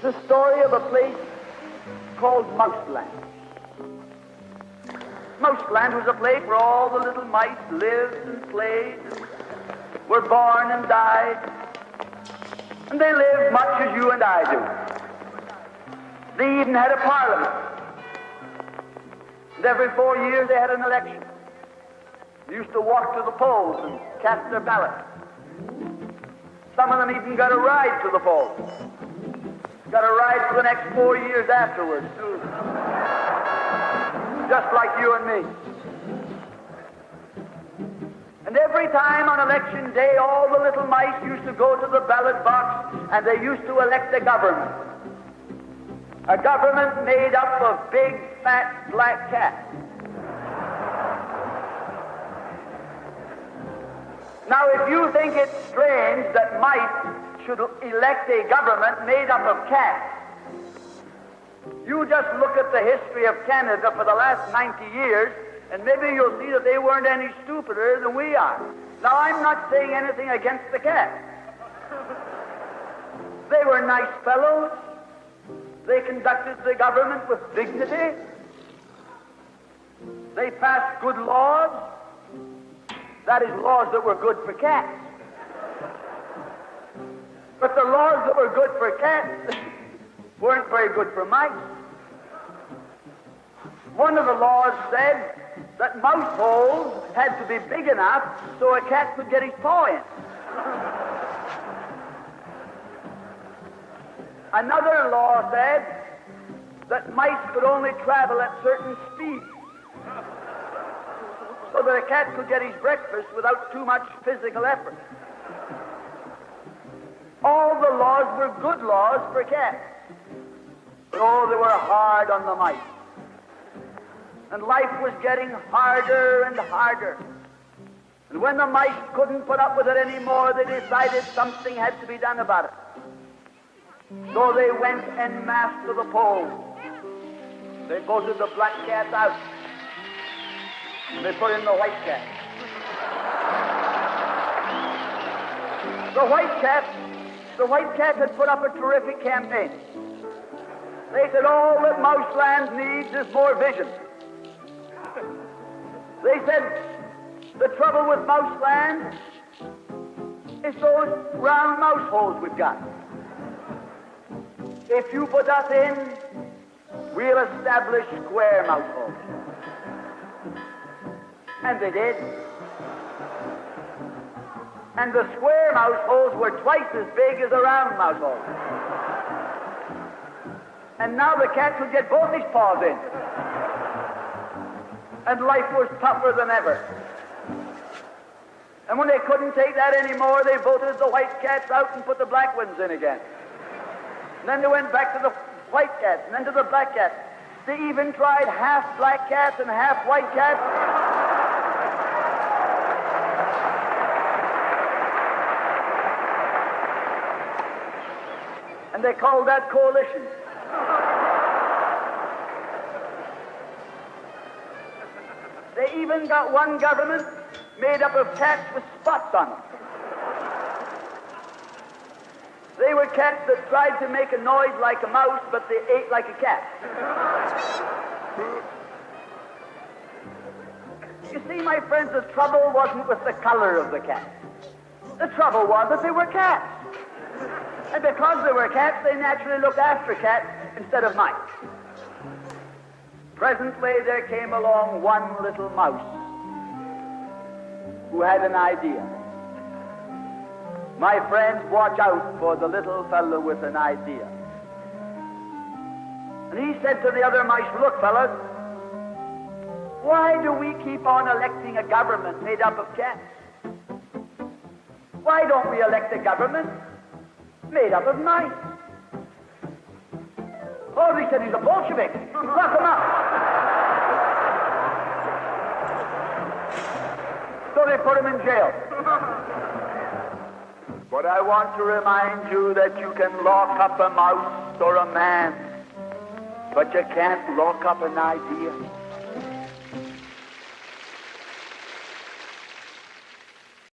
It's a story of a place called Mouseland. Mouseland was a place where all the little mice lived and played, and were born and died, and they lived much as you and I do. They even had a parliament, and every 4 years they had an election. They used to walk to the polls and cast their ballot. Some of them even got a ride to the polls. Got a ride for the next 4 years afterwards, too. Just like you and me. And every time on election day, all the little mice used to go to the ballot box and they used to elect a government. A government made up of big, fat, black cats. Now, if you think it's strange that mice should elect a government made up of cats, you just look at the history of Canada for the last 90 years, and maybe you'll see that they weren't any stupider than we are. Now, I'm not saying anything against the cats. They were nice fellows. They conducted the government with dignity. They passed good laws. That is, laws that were good for cats. But the laws that were good for cats weren't very good for mice. One of the laws said that mouse holes had to be big enough so a cat could get his paw in. Another law said that mice could only travel at certain speeds so that a cat could get his breakfast without too much physical effort. All the laws were good laws for cats. But oh, they were hard on the mice. And life was getting harder and harder. And when the mice couldn't put up with it anymore, they decided something had to be done about it. So they went en masse to the polls. They voted the black cats out. And they put in the white cat. The white cat had put up a terrific campaign. They said all that Mouseland needs is more vision. They said the trouble with Mouseland is those round mouse holes we've got. If you put us in, we'll establish square mouse holes. And they did. And the square mouse holes were twice as big as the round mouse holes. And now the cat could get both his paws in. And life was tougher than ever. And when they couldn't take that anymore, they voted the white cats out and put the black ones in again. And then they went back to the white cats and then to the black cats. They even tried half black cats and half white cats. And they called that coalition. They even got one government made up of cats with spots on them. They were cats that tried to make a noise like a mouse, but they ate like a cat. You see, my friends, the trouble wasn't with the color of the cat. The trouble was that they were cats. And because they were cats, they naturally looked after cats instead of mice. Presently, there came along one little mouse who had an idea. My friends, watch out for the little fellow with an idea. And he said to the other mice, look, fellas, why do we keep on electing a government made up of cats? Why don't we elect a government made up of mice? Oh, they said he's a Bolshevik. Lock him up. So they put him in jail. But I want to remind you that you can lock up a mouse or a man, but you can't lock up an idea.